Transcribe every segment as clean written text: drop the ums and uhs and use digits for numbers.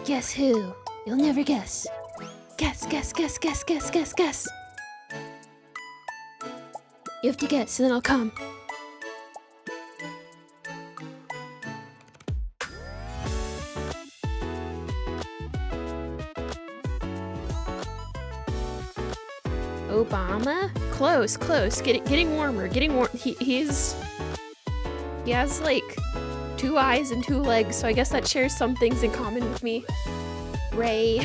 Guess who? You'll never guess. Guess, guess, guess, guess, guess, guess, guess. You have to guess, and then I'll come. Obama? Close, close. Getting warmer. Getting warm. He has like 2 eyes and 2 legs, so I guess that shares some things in common with me. Ray.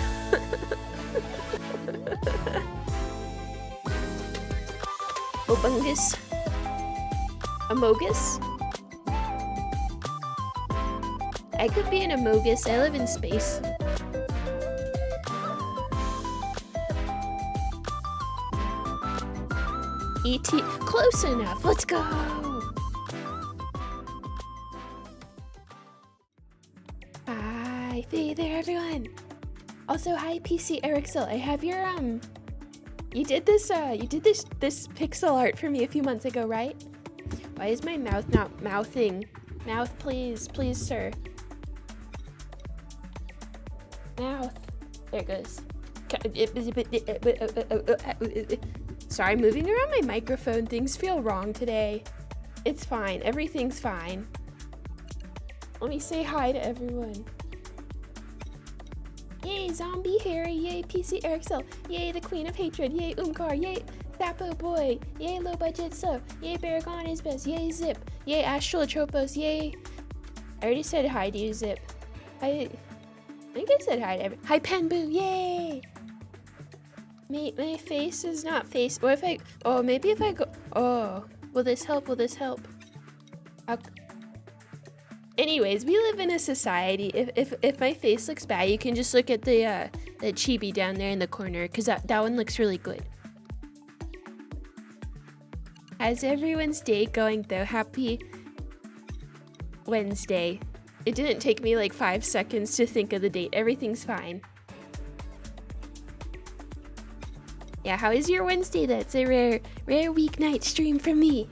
Obungus. Amogus? I could be an Amogus. I live in space. E.T. Close enough. Let's go. Hi there, everyone. Also, hi, PC Ericsil. I have your you did this pixel art for me a few months ago, right? Why is my mouth not mouthing? Mouth, please, please, sir. Mouth. There it goes. Sorry, moving around my microphone. Things feel wrong today. It's fine. Everything's fine. Let me say hi to everyone. Yay, Zombie Harry. Yay, PC Ericsil. Yay, the Queen of Hatred. Yay, Umkar. Yay, Thapo Boy. Yay, Low Budget So. Yay, Baragon is best. Yay, Zip. Yay, Astrolotropos. Yay. I already said hi to you, Zip. I think I said hi to everyone. Hi, Penboo. Yay. My face is not face. What if I? Oh, maybe if I go. Oh, will this help? Will this help? Anyways, we live in a society. If my face looks bad, you can just look at the chibi down there in the corner, cause that one looks really good. How's everyone's day going though? Happy Wednesday. It didn't take me like 5 seconds to think of the date. Everything's fine. Yeah, how is your Wednesday? That's a rare weeknight stream from me.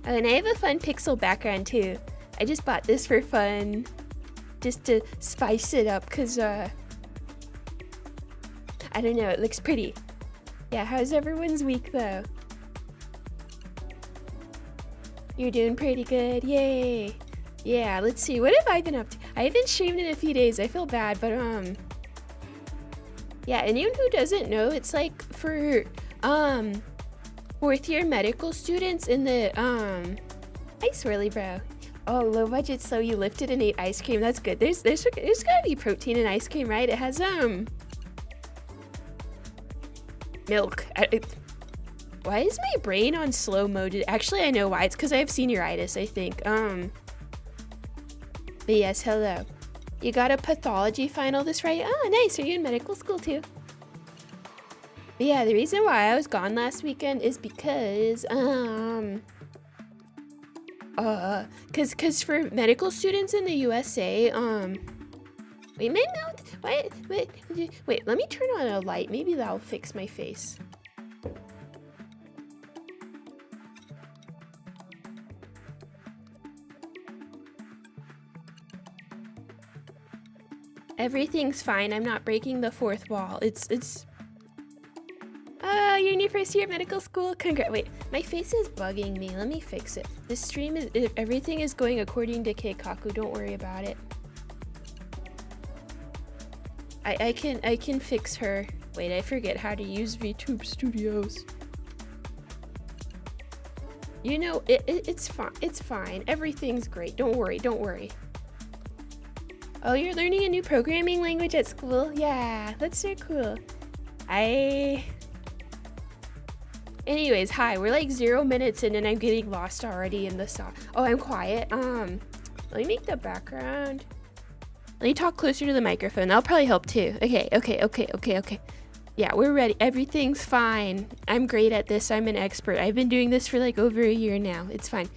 Oh, and I have a fun pixel background too. I just bought this for fun, just to spice it up, cause I don't know, it looks pretty. Yeah, how's everyone's week though? You're doing pretty good, yay. Yeah, let's see, what have I been up to? I haven't streamed in a few days, I feel bad, but yeah, anyone who doesn't know, it's like for 4th year medical students in the hi Swirly bro. Oh, low budget, so you lifted and ate ice cream. That's good. There's gotta be protein in ice cream, right? It has milk. Why is my brain on slow mode? Actually, I know why. It's because I have senioritis, I think. But yes, hello. You got a pathology final this right? Oh, nice. Are you in medical school too? But yeah, the reason why I was gone last weekend is because cause for medical students in the USA, wait, my mouth, wait, let me turn on a light. Maybe that'll fix my face. Everything's fine. I'm not breaking the 4th wall. It's. Oh, you're in your 1st year of medical school. Wait, my face is bugging me. Let me fix it. This stream is. Everything is going according to Keikaku. Don't worry about it. I can fix her. Wait, I forget how to use VTube Studios. You know, it's fine. It's fine. Everything's great. Don't worry. Don't worry. Oh, you're learning a new programming language at school? Yeah, that's so cool. Anyways, hi, we're like 0 minutes in and I'm getting lost already in the song. Oh, I'm quiet. Let me make the background. Let me talk closer to the microphone. That'll probably help too. Okay. Yeah, we're ready. Everything's fine. I'm great at this. I'm an expert. I've been doing this for like over a year now. It's fine.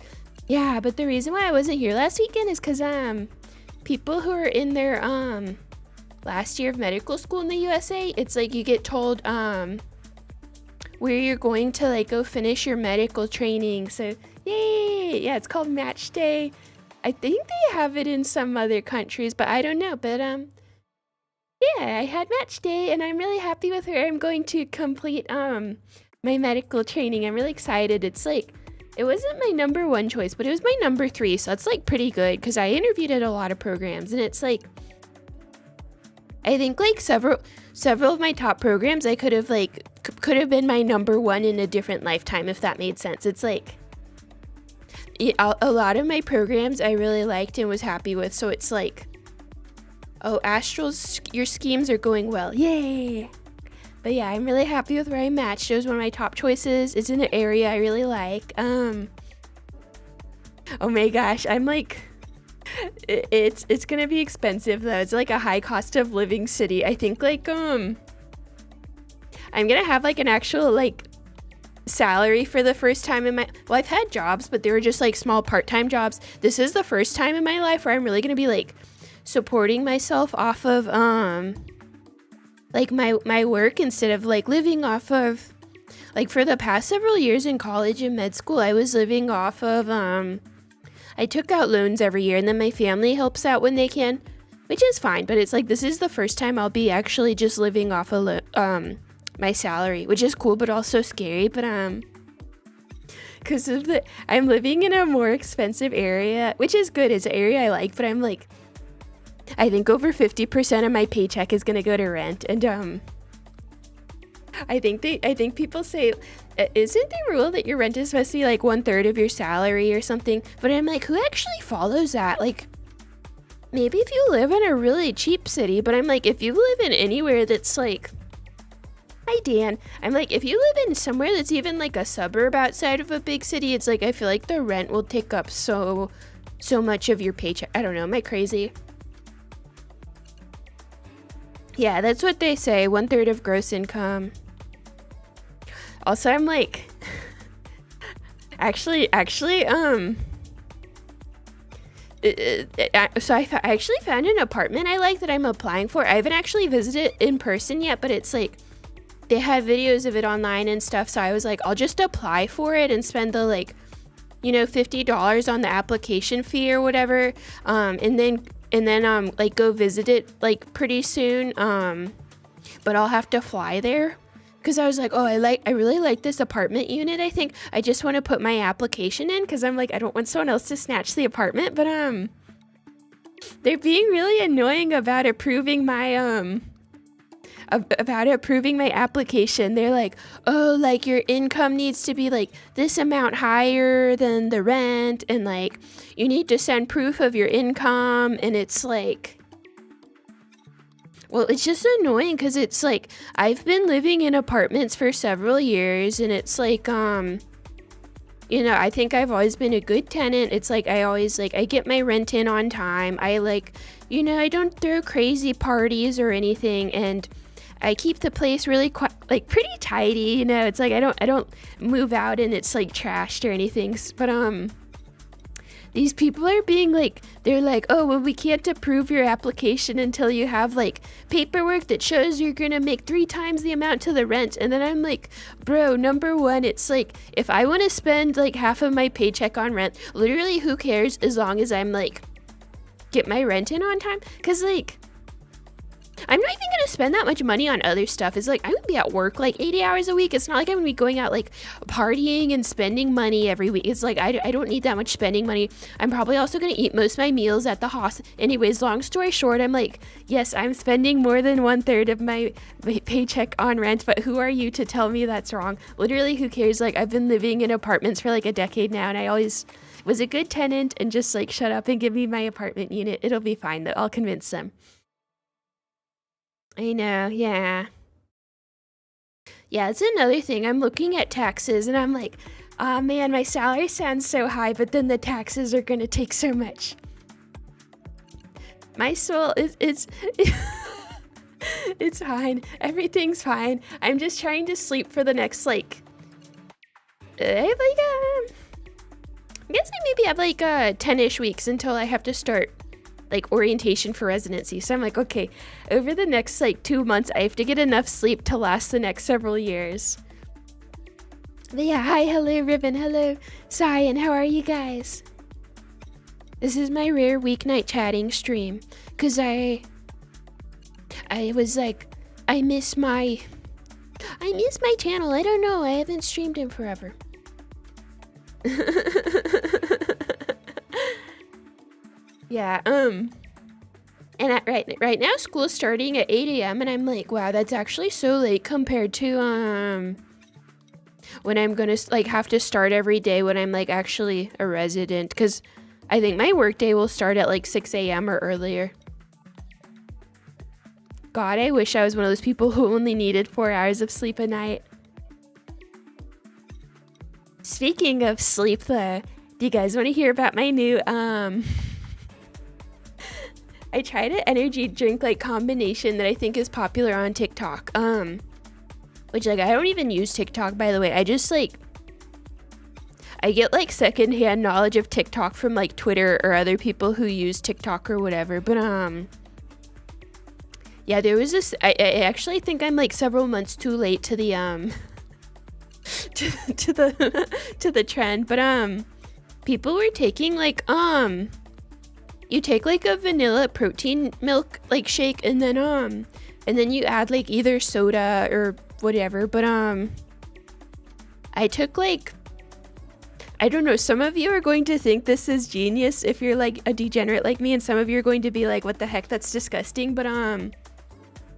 Yeah, but the reason why I wasn't here last weekend is because, people who are in their last year of medical school in the USA, it's like you get told where you're going to like go finish your medical training. So yay, yeah, it's called match day. I think they have it in some other countries, but I don't know. But yeah, I had match day and I'm really happy with where I'm going to complete my medical training. I'm really excited. It's like, it wasn't my number 1 choice, but it was my number 3, so it's like pretty good because I interviewed at a lot of programs, and it's like, I think like several of my top programs I could have been my number 1 in a different lifetime, if that made sense. It's like a lot of my programs I really liked and was happy with, so it's like, oh, Astrals, your schemes are going well, yay. But yeah, I'm really happy with where I matched. It was one of my top choices. It's in an area I really like. Oh my gosh, I'm like, it's gonna be expensive though. It's like a high cost of living city. I think like I'm gonna have like an actual like salary for the first time in my, well, I've had jobs, but they were just like small part-time jobs. This is the first time in my life where I'm really gonna be like supporting myself off of like my work, instead of like living off of, like, for the past several years in college and med school, I was living off of I took out loans every year, and then my family helps out when they can, which is fine, but it's like, this is the first time I'll be actually just living off of my salary, which is cool but also scary. But because of I'm living in a more expensive area, which is good, it's an area I like, but I'm like, I think over 50% of my paycheck is gonna go to rent, and I think people say, isn't the rule that your rent is supposed to be like 1/3 of your salary or something? But I'm like, who actually follows that? Like, maybe if you live in a really cheap city, but I'm like, if you live in anywhere that's like, hi Dan, I'm like, if you live in somewhere that's even like a suburb outside of a big city, it's like, I feel like the rent will take up so much of your paycheck. I don't know, am I crazy? Yeah, that's what they say, 1/3 of gross income. Also, I'm like, actually, so I actually found an apartment I like that I'm applying for. I haven't actually visited it in person yet, but it's like, they have videos of it online and stuff, so I was like, I'll just apply for it and spend the like, you know, $50 on the application fee or whatever, and then like go visit it like pretty soon, but I'll have to fly there, because I was like, oh, I really like this apartment unit. I think I just want to put my application in, because I'm like, I don't want someone else to snatch the apartment. But they're being really annoying about approving my application. They're like, oh, like your income needs to be like this amount higher than the rent, and like you need to send proof of your income. And it's like, well, it's just annoying, because it's like, I've been living in apartments for several years, and it's like, you know, I think I've always been a good tenant. It's like, I always like, I get my rent in on time. I like, you know, I don't throw crazy parties or anything, and I keep the place really like pretty tidy, you know. It's like, I don't move out and it's like trashed or anything. But these people are being like, they're like, oh, well, we can't approve your application until you have like paperwork that shows you're gonna make 3 times the amount to the rent. And then I'm like, bro, number one, it's like, if I want to spend like half of my paycheck on rent, literally who cares, as long as I'm like get my rent in on time? Because like, I'm not even gonna spend that much money on other stuff. It's like, I'm gonna be at work like 80 hours a week. It's not like I'm gonna be going out like partying and spending money every week. It's like, I don't need that much spending money. I'm probably also gonna eat most of my meals at the hospital. Anyways, long story short, I'm like, yes, I'm spending more than 1/3 of my paycheck on rent, but who are you to tell me that's wrong? Literally, who cares? Like, I've been living in apartments for like a decade now, and I always was a good tenant, and just like, shut up and give me my apartment unit. It'll be fine though. I'll convince them. I know, yeah. Yeah, it's another thing. I'm looking at taxes and I'm like, oh man, my salary sounds so high, but then the taxes are gonna take so much. My soul is, it's fine. Everything's fine. I'm just trying to sleep for the next like, I guess I maybe have like 10-ish weeks until I have to start like orientation for residency. So I'm like, okay, over the next like 2 months, I have to get enough sleep to last the next several years. But yeah, hi, hello, Ribbon, hello, Cyan, how are you guys? This is my rare weeknight chatting stream. Cause I was like, I miss my channel. I don't know. I haven't streamed in forever. Yeah, and right now school's starting at 8 a.m. and I'm like, wow, that's actually so late compared to when I'm gonna like have to start every day when I'm like actually a resident, because I think my workday will start at like 6 a.m. or earlier. God, I wish I was one of those people who only needed 4 hours of sleep a night. Speaking of sleep, do you guys want to hear about my new I tried an energy drink like combination that I think is popular on TikTok. Which like I don't even use TikTok, by the way. I just like I get like secondhand knowledge of TikTok from like Twitter or other people who use TikTok or whatever. But yeah, there was this. I actually think I'm like several months too late to the to the trend. But people were taking like you take like a vanilla protein milk like shake and then you add like either soda or whatever. But I took like, I don't know, some of you are going to think this is genius if you're like a degenerate like me, and some of you are going to be like, what the heck, that's disgusting. But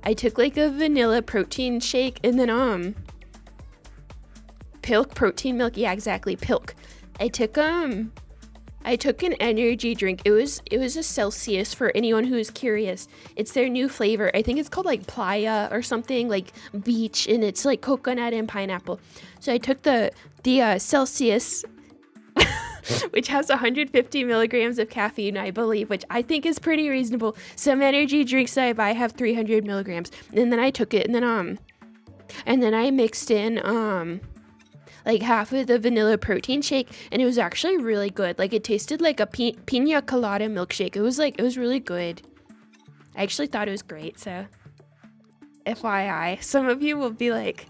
I took like a vanilla protein shake and then Pilk protein milk. Yeah, exactly, Pilk. I took an energy drink. It was a Celsius for anyone who is curious. It's their new flavor. I think it's called like Playa or something, like beach, and it's like coconut and pineapple. So I took the Celsius, which has 150 milligrams of caffeine, I believe, which I think is pretty reasonable. Some energy drinks that I buy have 300 milligrams. And then I took it, and then I mixed in like half of the vanilla protein shake, and it was actually really good. Like it tasted like a pina colada milkshake. It was really good. I actually thought it was great. So FYI, some of you will be like,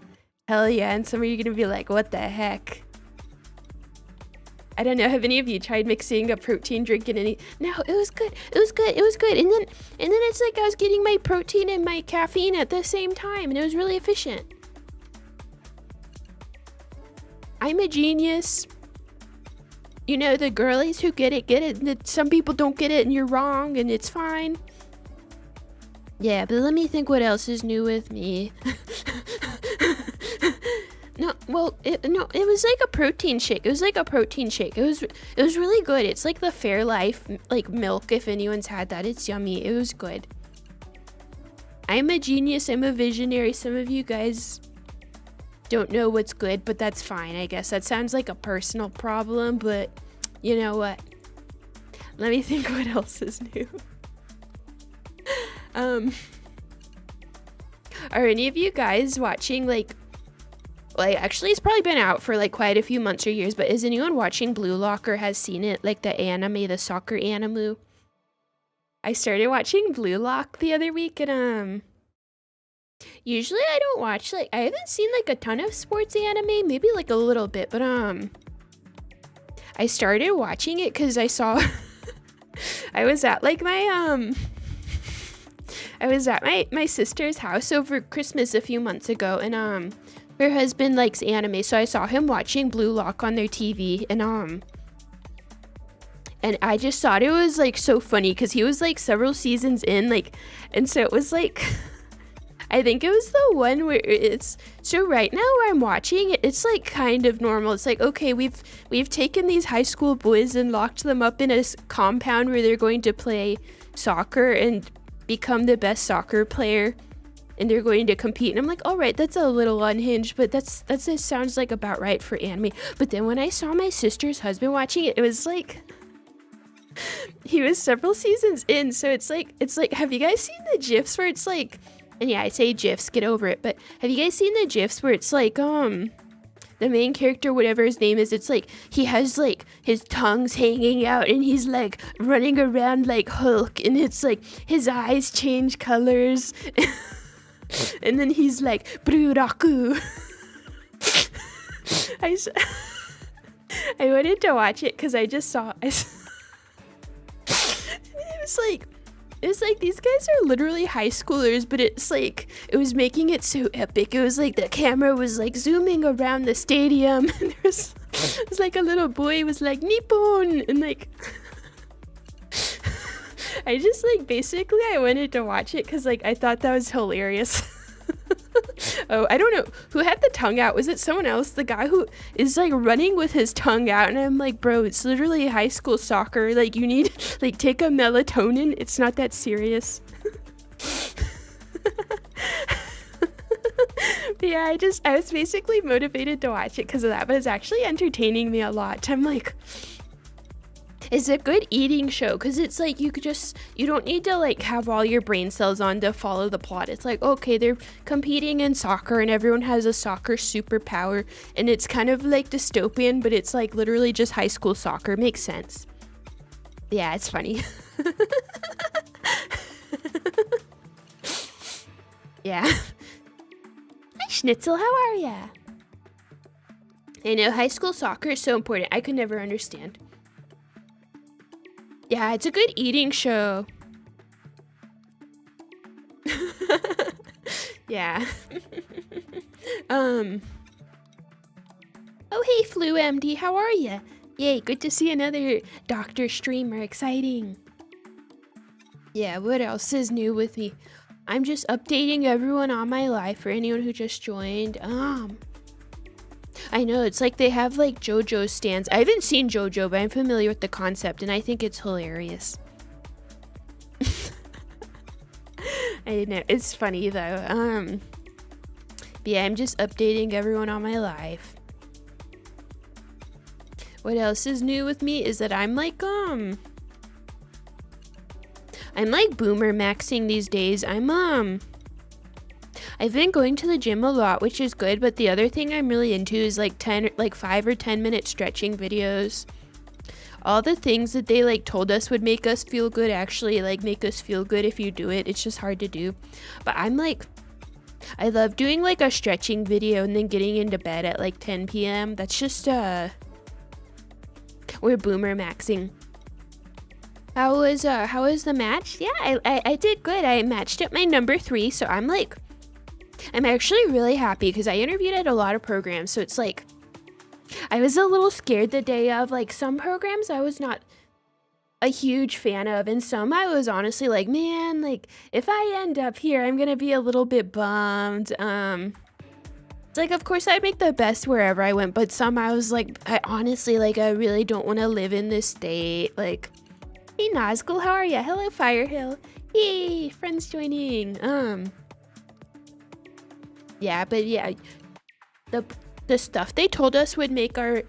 hell yeah, and some of you are gonna be like, what the heck? I don't know, have any of you tried mixing a protein drink in any? No, it was good. And then it's like I was getting my protein and my caffeine at the same time, and it was really efficient. I'm a genius. You know, the girlies who get it. And some people don't get it, and you're wrong, and it's fine. Yeah, but let me think what else is new with me. No, well, it was like a protein shake. It was really good. It's like the Fairlife like milk, if anyone's had that. It's yummy. It was good. I'm a genius. I'm a visionary. Some of you guys don't know what's good, but that's fine, I guess. That sounds like a personal problem, but you know what? Let me think what else is new. Are any of you guys watching like actually it's probably been out for like quite a few months or years, but is anyone watching Blue Lock or has seen it, like the anime, the soccer anime? I started watching Blue Lock the other week, and usually I don't watch, like, I haven't seen like a ton of sports anime, maybe like a little bit, but I started watching it because I saw I was at like my my sister's house over Christmas a few months ago, and her husband likes anime, so I saw him watching Blue Lock on their TV, and I just thought it was like so funny because he was like several seasons in, like, and so it was like I think it was the one where it's, so right now where I'm watching it, it's like kind of normal. It's like, okay, we've taken these high school boys and locked them up in a compound where they're going to play soccer and become the best soccer player, and they're going to compete. And I'm like, all right, that's a little unhinged, but that sounds like about right for anime. But then when I saw my sister's husband watching it, it was like he was several seasons in. So it's like, have you guys seen the GIFs where it's like, and yeah, I say GIFs, get over it, but have you guys seen the GIFs where it's like, the main character, whatever his name is, it's like, he has like, his tongue's hanging out, and he's like, running around like Hulk, and it's like, his eyes change colors, and then he's like, Bruraku. I wanted to watch it, because I just saw, it was like these guys are literally high schoolers, but it's like it was making it so epic. It was like the camera was like zooming around the stadium and it was like a little boy was like Nippon and like I just like basically I wanted to watch it because like I thought that was hilarious. Oh, I don't know who had the tongue out. Was it someone else? The guy who is like running with his tongue out, and I'm like, bro, it's literally high school soccer. Like, you need like take a melatonin. It's not that serious. But yeah, I was basically motivated to watch it because of that, but it's actually entertaining me a lot. I'm like, it's a good eating show because it's like you don't need to like have all your brain cells on to follow the plot. It's like, okay, they're competing in soccer and everyone has a soccer superpower and it's kind of like dystopian, but it's like literally just high school soccer. Makes sense. Yeah, it's funny. Yeah. Hi Schnitzel, how are ya? I know high school soccer is so important. I could never understand. Yeah, it's a good eating show. Yeah. Oh, hey, Flu MD, how are ya? Yay, good to see another doctor streamer. Exciting. Yeah, what else is new with me? I'm just updating everyone on my life for anyone who just joined. I know, it's like they have like JoJo stands. I haven't seen JoJo, but I'm familiar with the concept and I think it's hilarious. I know, it's funny though. But yeah, I'm just updating everyone on my life. What else is new with me is that I'm like boomer maxing these days. I've been going to the gym a lot, which is good, but the other thing I'm really into is like 5 or 10 minute stretching videos. All the things that they like told us would make us feel good actually like make us feel good if you do it. It's just hard to do. But I'm like, I love doing like a stretching video and then getting into bed at like 10 p.m. That's just we're boomer maxing. How was the match? Yeah, I did good. I matched at my number 3, so I'm actually really happy because I interviewed at a lot of programs, so it's like I was a little scared the day of. Like, some programs I was not a huge fan of, and some I was honestly like, man, like if I end up here I'm gonna be a little bit bummed. It's like, of course I'd make the best wherever I went, but some I was like, I honestly like I really don't want to live in this state. Like, hey Nazgul, how are ya? Hello Firehill. Hey, friends joining. Yeah, but yeah, the stuff they told us would make our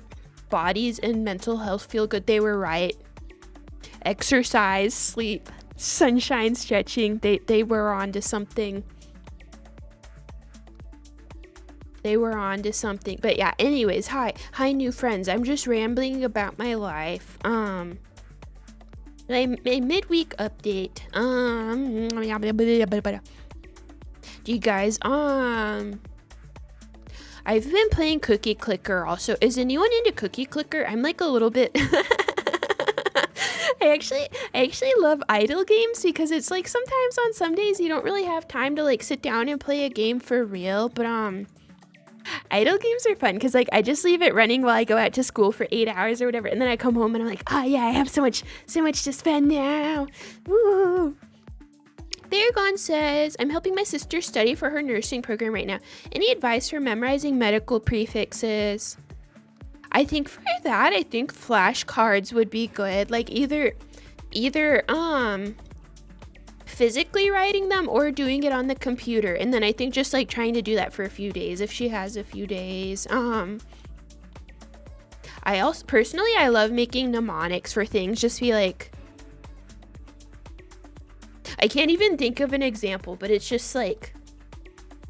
bodies and mental health feel good, they were right. Exercise, sleep, sunshine, stretching, they were on to something. They were on to something. But yeah, anyways, hi new friends. I'm just rambling about my life. A midweek update. Do you guys I've been playing Cookie Clicker also. Is anyone into Cookie Clicker? I'm like a little bit I actually love idle games because it's like sometimes on some days you don't really have time to like sit down and play a game for real, but idle games are fun because like I just leave it running while I go out to school for 8 hours or whatever, and then I come home and I'm like, oh yeah, I have so much to spend now. Woo! Beargon says, I'm helping my sister study for her nursing program right now. Any advice for memorizing medical prefixes? I think for that, I think flashcards would be good. Like either physically writing them or doing it on the computer, and then I think just like trying to do that for a few days if she has a few days. I also personally I love making mnemonics for things. Just be like, I can't even think of an example, but it's just like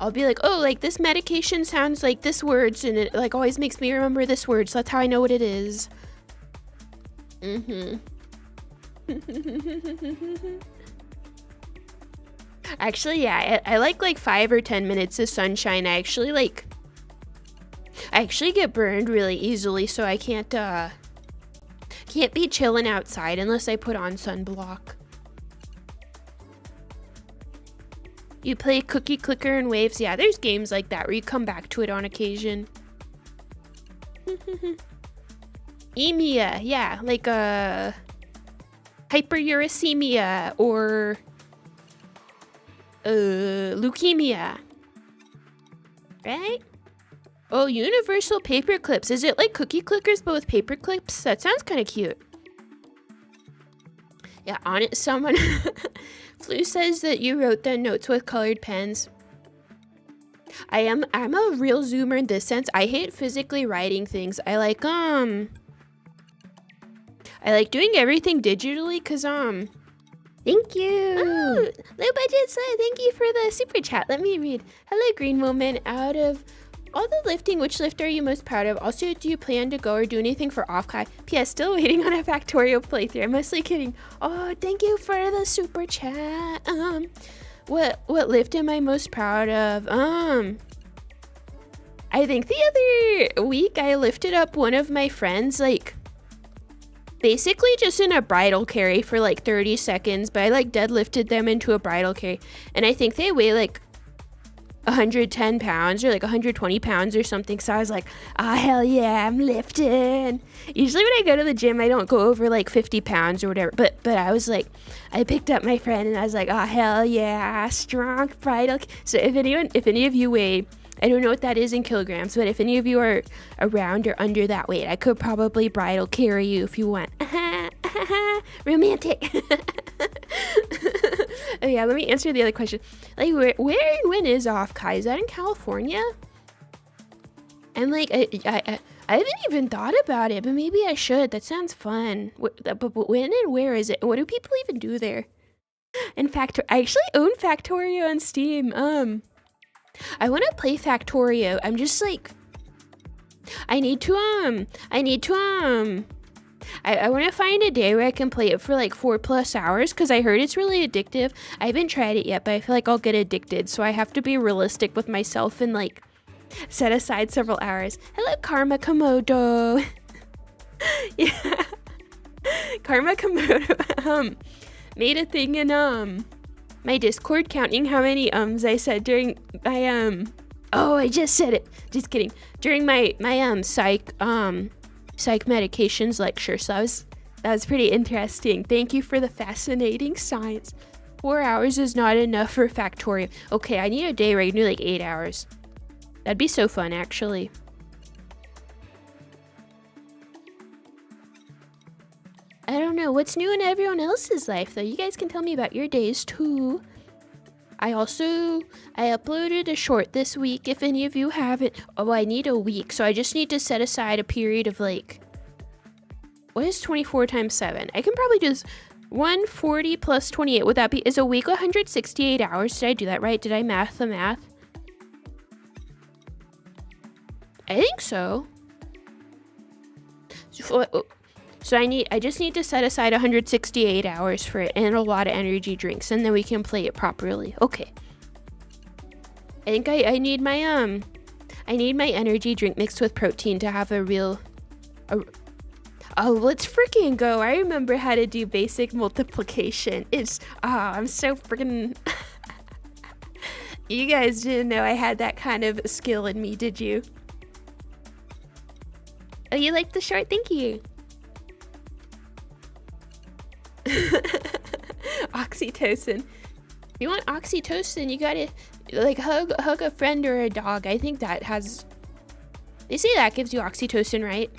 I'll be like, oh, like this medication sounds like this words, and it like always makes me remember this word, so that's how I know what it is. Actually, yeah, I like 5 or 10 minutes of sunshine. I actually get burned really easily, so I can't be chilling outside unless I put on sunblock. You play Cookie Clicker and Waves. Yeah, there's games like that where you come back to it on occasion. Emia, yeah, like hyperuricemia or leukemia, right? Oh, universal paper clips. Is it like cookie clickers but with paper clips? That sounds kind of cute. Yeah, on it, someone Flu says that you wrote the notes with colored pens. I'm a real zoomer in this sense. I hate physically writing things. I like doing everything digitally because thank you. Oh, low budget side, thank you for the super chat. Let me read. Hello, Green Woman. Out of all the lifting, which lift are you most proud of? Also, do you plan to go or do anything for off-kai? P.S. Still waiting on a Factorio playthrough. I'm mostly kidding. Oh, thank you for the super chat. What lift am I most proud of? I think the other week I lifted up one of my friends, like, basically just in a bridal carry for like 30 seconds, but I like deadlifted them into a bridal carry, and I think they weigh like 110 pounds or like 120 pounds or something, so I was like, ah, hell yeah, I'm lifting. Usually when I go to the gym I don't go over like 50 pounds or whatever, but I was like, I picked up my friend and I was like, ah, hell yeah, strong bridal. So if any of you weigh, I don't know what that is in kilograms, but if any of you are around or under that weight, I could probably bridal carry you if you want. Romantic. Oh yeah, let me answer the other question. Like, where and when is off-kai? Is that in California? I'm like, I haven't even thought about it, but maybe I should. That sounds fun. But when and where is it? What do people even do there? In fact, I actually own Factorio on Steam. I want to play Factorio. I'm just like, I want to find a day where I can play it for like 4+ hours, because I heard it's really addictive. I haven't tried it yet, but I feel like I'll get addicted, so I have to be realistic with myself and like set aside several hours. Hello, Karma Komodo. Yeah. Karma Komodo made a thing in my Discord counting how many I said during my oh, I just said it. Just kidding. During my psych medications lecture. So that was pretty interesting. Thank you for the fascinating science. 4 hours is not enough for Factorio. Okay, I need a day where I can do like 8 hours. That'd be so fun, actually. I don't know what's new in everyone else's life, though. You guys can tell me about your days, too. I uploaded a short this week, if any of you haven't. Oh, I need a week, so I just need to set aside a period of, like, what is 24 times 7? I can probably do this. 140 plus 28. Would that be, is a week 168 hours? Did I do that right? Did I math the math? I think so. So I just need to set aside 168 hours for it and a lot of energy drinks, and then we can play it properly. Okay. I think I need my energy drink mixed with protein to have a real oh, let's freaking go. I remember how to do basic multiplication. I'm so freaking You guys didn't know I had that kind of skill in me, did you? Oh, you liked the short? Thank you. Oxytocin. If you want oxytocin, you gotta like hug a friend or a dog. I think that has, they say that gives you oxytocin, right?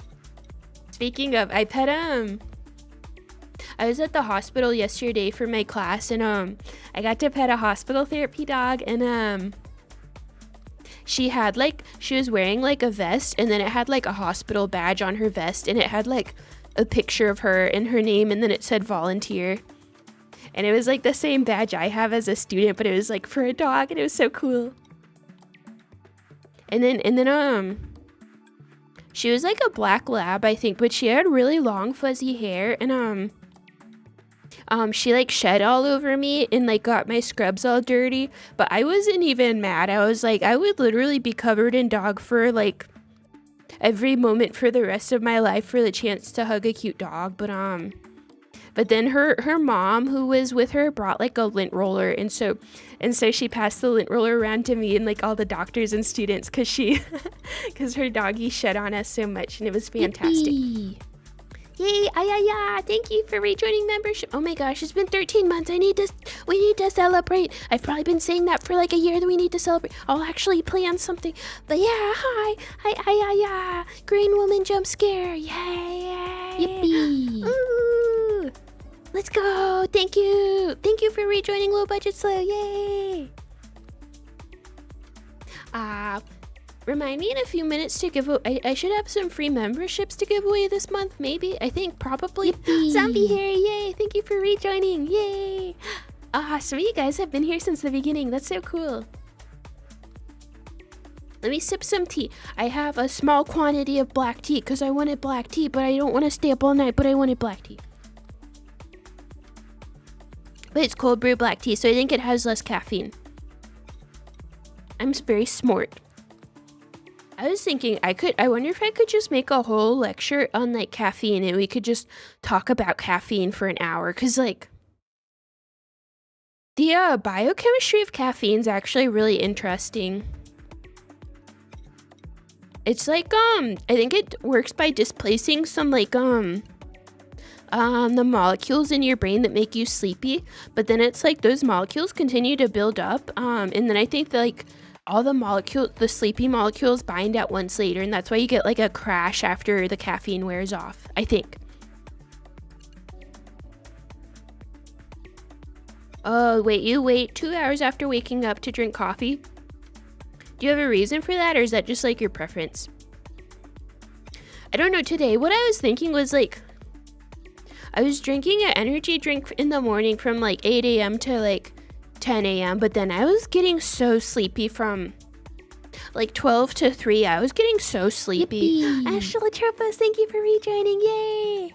Speaking of, I was at the hospital yesterday for my class, and I got to pet a hospital therapy dog, and she was wearing like a vest, and then it had like a hospital badge on her vest, and it had like a picture of her and her name, and then it said volunteer, and it was like the same badge I have as a student, but it was like for a dog, and it was so cool. And then she was like a black lab, I think, but she had really long fuzzy hair, and she like shed all over me and like got my scrubs all dirty, but I wasn't even mad. I was like, I would literally be covered in dog fur like every moment for the rest of my life for the chance to hug a cute dog. But But then her mom, who was with her, brought like a lint roller, and so she passed the lint roller around to me and like all the doctors and students, because her doggy shed on us so much, and it was fantastic. Yippee. Yay, thank you for rejoining membership. Oh my gosh, it's been 13 months. We need to celebrate. I've probably been saying that for like a year, that we need to celebrate. I'll actually plan something. But yeah, hi, green woman jump scare. Yay. Yippee. Ooh. Let's go. Thank you for rejoining Low Budget Slow. Yay. Remind me in a few minutes to give away. I should have some free memberships to give away this month, maybe. I think, probably. Yippee. Zombie Harry, yay! Thank you for rejoining, yay! So you guys have been here since the beginning. That's so cool. Let me sip some tea. I have a small quantity of black tea because I wanted black tea, but I don't want to stay up all night, but I wanted black tea. But it's cold brew black tea, so I think it has less caffeine. I'm very smart. I was thinking I wonder if I could just make a whole lecture on like caffeine, and we could just talk about caffeine for an hour, because like the biochemistry of caffeine is actually really interesting. It's like I think it works by displacing some like the molecules in your brain that make you sleepy, but then it's like those molecules continue to build up, and then I think that like all the sleepy molecules bind at once later, and that's why you get like a crash after the caffeine wears off, I think. Oh, wait, you wait 2 hours after waking up to drink coffee? Do you have a reason for that, or is that just like your preference? I don't know. Today, what I was thinking was like, I was drinking an energy drink in the morning from like 8 a.m. to like 10 a.m. But then I was getting so sleepy from like 12 to 3. I was getting so sleepy. Ashley Tropos, thank you for rejoining. Yay!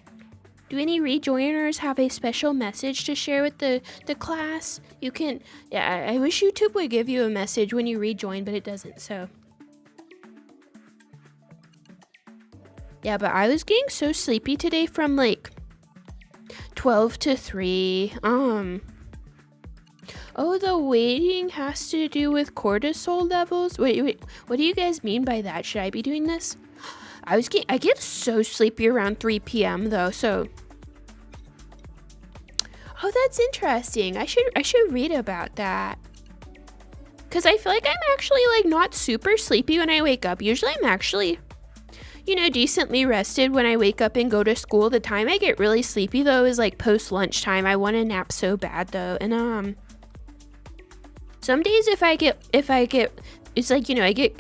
Do any rejoiners have a special message to share with the class? You can, yeah, I wish YouTube would give you a message when you rejoin, but it doesn't, so. Yeah, but I was getting so sleepy today from like 12 to 3. Oh, the waiting has to do with cortisol levels? Wait, what do you guys mean by that? Should I be doing this? I get so sleepy around 3 p.m. though, so. Oh, that's interesting. I should read about that. Cause I feel like I'm actually like not super sleepy when I wake up. Usually I'm actually, decently rested when I wake up and go to school. The time I get really sleepy though is like post lunchtime. I want to nap so bad though, and some days if I get, it's like,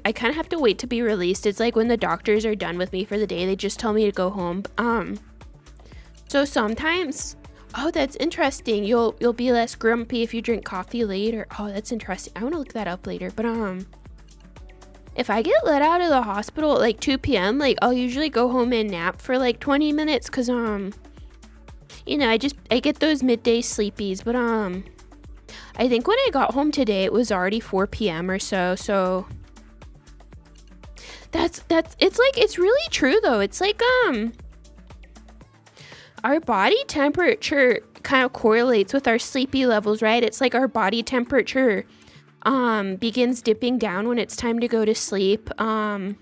I kind of have to wait to be released. It's like when the doctors are done with me for the day, they just tell me to go home. So sometimes, oh, that's interesting. You'll be less grumpy if you drink coffee later. Oh, that's interesting. I want to look that up later. But if I get let out of the hospital at like 2 p.m., like I'll usually go home and nap for like 20 minutes because I get those midday sleepies. But I think when I got home today, it was already 4 p.m. or so. So it's really true though. It's like, our body temperature kind of correlates with our sleepy levels, right? It's like our body temperature, begins dipping down when it's time to go to sleep. And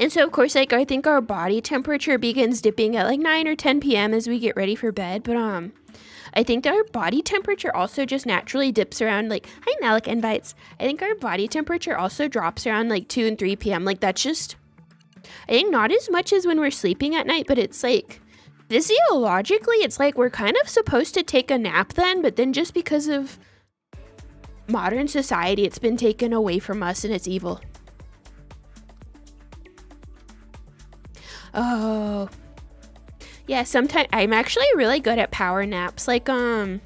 so of course, like, I think our body temperature begins dipping at like 9 or 10 p.m. as we get ready for bed. But, I think that our body temperature also just naturally dips around like, hi Malik invites. I think our body temperature also drops around like 2 and 3 p.m. Like that's just, I think not as much as when we're sleeping at night, but it's like physiologically, it's like we're kind of supposed to take a nap then, but then just because of modern society, it's been taken away from us and it's evil. Oh, yeah, sometimes I'm actually really good at power naps. Like, sometimes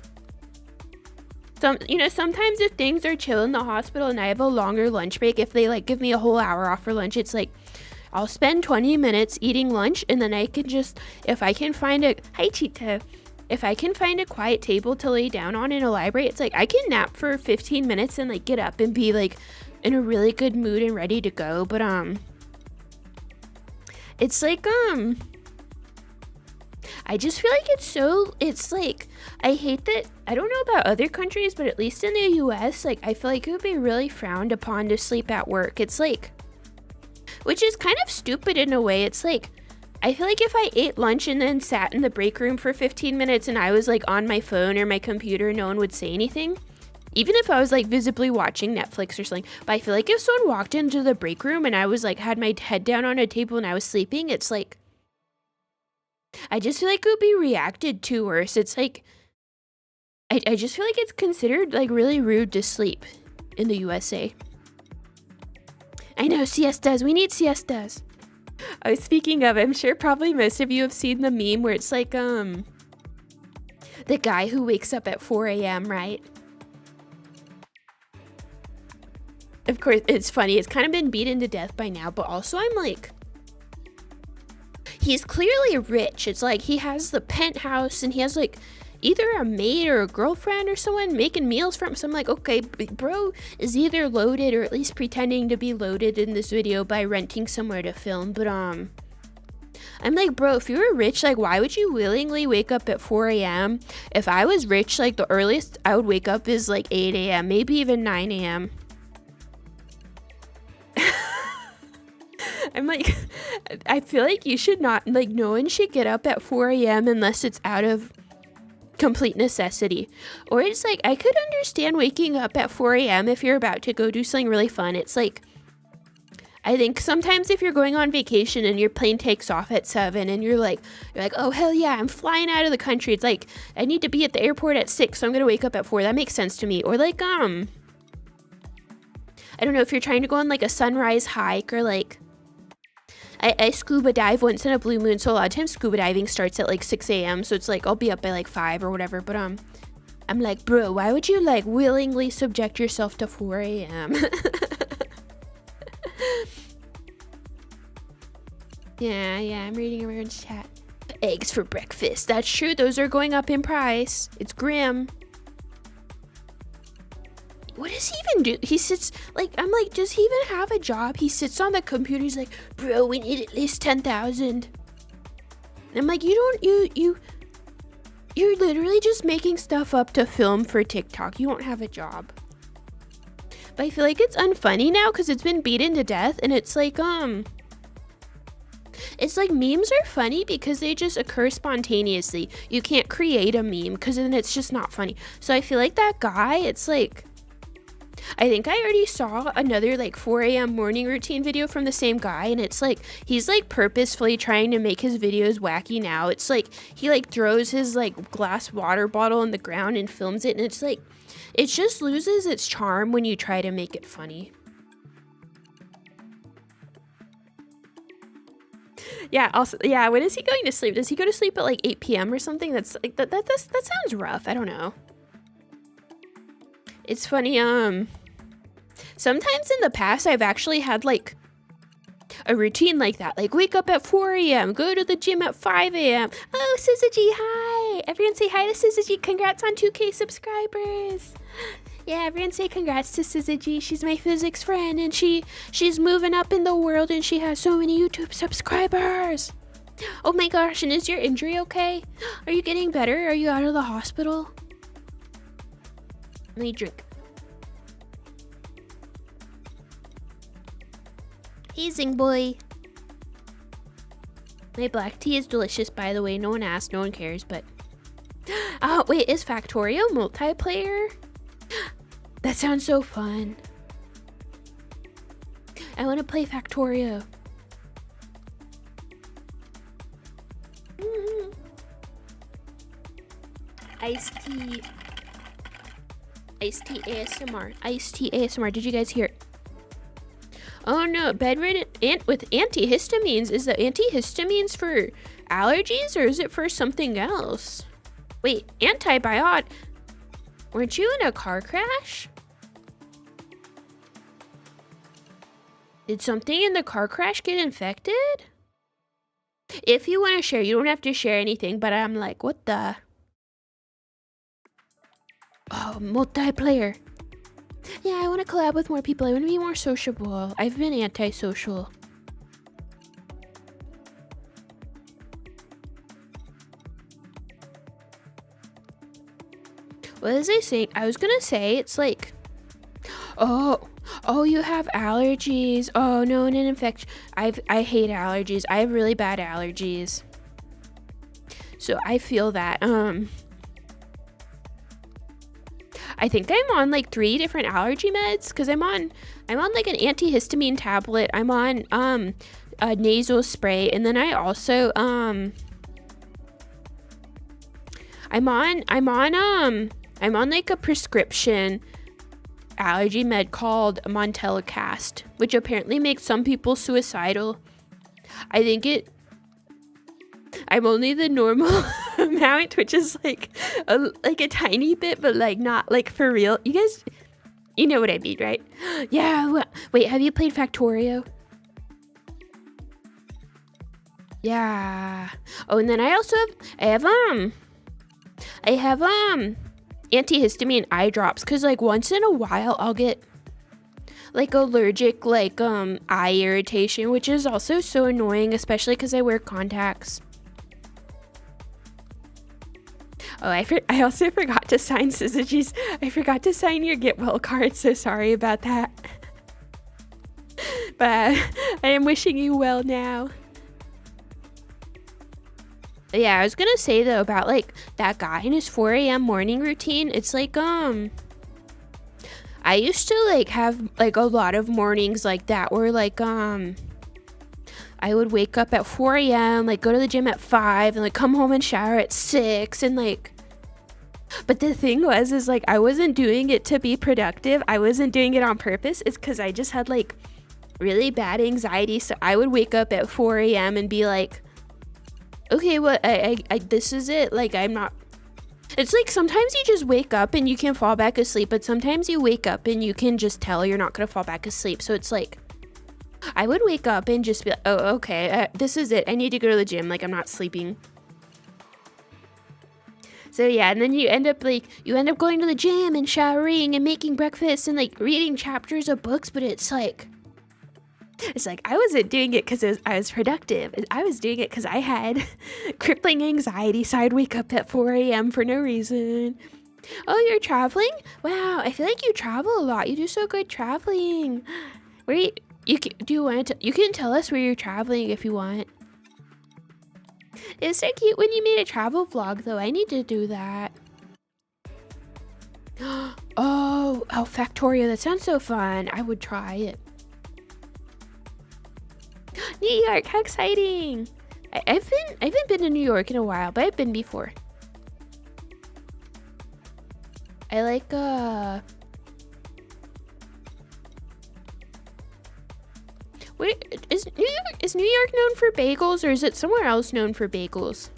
if things are chill in the hospital and I have a longer lunch break, if they like give me a whole hour off for lunch, it's like, I'll spend 20 minutes eating lunch and then I can just, if I can find a quiet table to lay down on in a library, it's like I can nap for 15 minutes and like get up and be like in a really good mood and ready to go. But, it's like, I just feel like it's like, I hate that, I don't know about other countries, but at least in the US, like, I feel like it would be really frowned upon to sleep at work. It's like, which is kind of stupid in a way. It's like, I feel like if I ate lunch and then sat in the break room for 15 minutes and I was like on my phone or my computer, no one would say anything. Even if I was like visibly watching Netflix or something. But I feel like if someone walked into the break room and I was like, had my head down on a table and I was sleeping, it's like, I just feel like it would be reacted to worse. It's like, I just feel like it's considered like really rude to sleep in the USA. I know, siestas. We need siestas. Oh, speaking of, I'm sure probably most of you have seen the meme where it's like, the guy who wakes up at 4 a.m., right? Of course, it's funny. It's kind of been beaten to death by now, but also I'm like, he's clearly rich. It's like he has the penthouse and he has like either a maid or a girlfriend or someone making meals for him. So I'm like, okay, bro is either loaded or at least pretending to be loaded in this video by renting somewhere to film. But I'm like, bro, if you were rich, like, why would you willingly wake up at 4 a.m.? If I was rich, like, the earliest I would wake up is like 8 a.m., maybe even 9 a.m. I'm like, I feel like you should not, like, no one should get up at 4 a.m. unless it's out of complete necessity. Or it's like, I could understand waking up at 4 a.m. if you're about to go do something really fun. It's like, I think sometimes if you're going on vacation and your plane takes off at 7 and you're like, oh, hell yeah, I'm flying out of the country. It's like, I need to be at the airport at 6, so I'm going to wake up at 4. That makes sense to me. Or like, I don't know, if you're trying to go on like a sunrise hike or like, I scuba dive once in a blue moon, so a lot of times scuba diving starts at like 6 a.m. So it's like, I'll be up by like 5 or whatever. But I'm like, bro, why would you like willingly subject yourself to 4 a.m.? Yeah, I'm reading everyone's chat. Eggs for breakfast. That's true. Those are going up in price. It's grim. What does he even do? He sits, like, I'm like, does he even have a job? He sits on the computer. He's like, bro, we need at least 10,000. I'm like, you're literally just making stuff up to film for TikTok. You don't have a job. But I feel like it's unfunny now because it's been beaten to death. And it's like, it's like memes are funny because they just occur spontaneously. You can't create a meme because then it's just not funny. So I feel like that guy, it's like, I think I already saw another like 4 a.m. morning routine video from the same guy, and it's like he's like purposefully trying to make his videos wacky now. It's like he like throws his like glass water bottle on the ground and films it, and it's like it just loses its charm when you try to make it funny. Yeah, also, yeah, when is he going to sleep? Does he go to sleep at like 8 p.m. or something? That's like that sounds rough. I don't know. It's funny, sometimes in the past I've actually had like a routine like that, like wake up at 4 a.m., go to the gym at 5 a.m. Oh, Suzuki, hi! Everyone say hi to Suzuki. Congrats on 2K subscribers. Yeah, everyone say congrats to Suzuki. She's my physics friend and she's moving up in the world and she has so many YouTube subscribers. Oh my gosh, and is your injury okay? Are you getting better? Are you out of the hospital? Let me drink. Hazing boy. My black tea is delicious, by the way. No one asked, no one cares, but... Oh, wait, is Factorio multiplayer? That sounds so fun. I want to play Factorio. Iced tea. Iced tea ASMR. Iced tea ASMR. Did you guys hear it? Oh no, bedridden with antihistamines. Is the antihistamines for allergies or is it for something else? Wait, antibiotic. Weren't you in a car crash? Did something in the car crash get infected? If you want to share, you don't have to share anything, but I'm like, what the? Oh, multiplayer. Yeah, I want to collab with more people. I want to be more sociable. I've been antisocial. What was I saying? I was gonna say it's like, oh, you have allergies. Oh no, an infection. I hate allergies. I have really bad allergies. So I feel that. I think I'm on like 3 different allergy meds because I'm on like an antihistamine tablet. I'm on a nasal spray, and then I also I'm on like a prescription allergy med called Montelukast, which apparently makes some people suicidal. I'm only the normal amount, which is like a tiny bit, but like not like for real. You guys, you know what I mean, right? Yeah. Wait, have you played Factorio? Yeah. Oh, and then I have antihistamine eye drops because like once in a while I'll get like allergic like eye irritation, which is also so annoying, especially because I wear contacts. Oh, I also forgot to sign Syzygy's. I forgot to sign your get well card, so sorry about that. But I am wishing you well now. Yeah, I was gonna say though about like that guy and his 4 a.m. morning routine. It's like I used to like have like a lot of mornings like that where like I would wake up at 4 a.m., like go to the gym at 5 and like come home and shower at 6 and like, but the thing is like I wasn't doing it to be productive. I wasn't doing it on purpose. It's because I just had like really bad anxiety. So I would wake up at 4 a.m. and be like, okay, well, I this is it. Like, I'm not, it's like sometimes you just wake up and you can fall back asleep, but sometimes you wake up and you can just tell you're not going to fall back asleep. So it's like, I would wake up and just be like, oh, okay, this is it. I need to go to the gym. Like, I'm not sleeping. So yeah, and then you end up going to the gym and showering and making breakfast and like reading chapters of books, but it's like I wasn't doing it because I was productive. I was doing it because I had crippling anxiety, so I'd wake up at 4 a.m. for no reason. Oh, you're traveling? Wow, I feel like you travel a lot. You do so good traveling. Where you can tell us where you're traveling if you want. It's so cute when you made a travel vlog, though. I need to do that. Oh, Factorio. That sounds so fun. I would try it. New York, how exciting! I haven't been to New York in a while, but I've been before. I like wait, is New York known for bagels, or is it somewhere else known for bagels?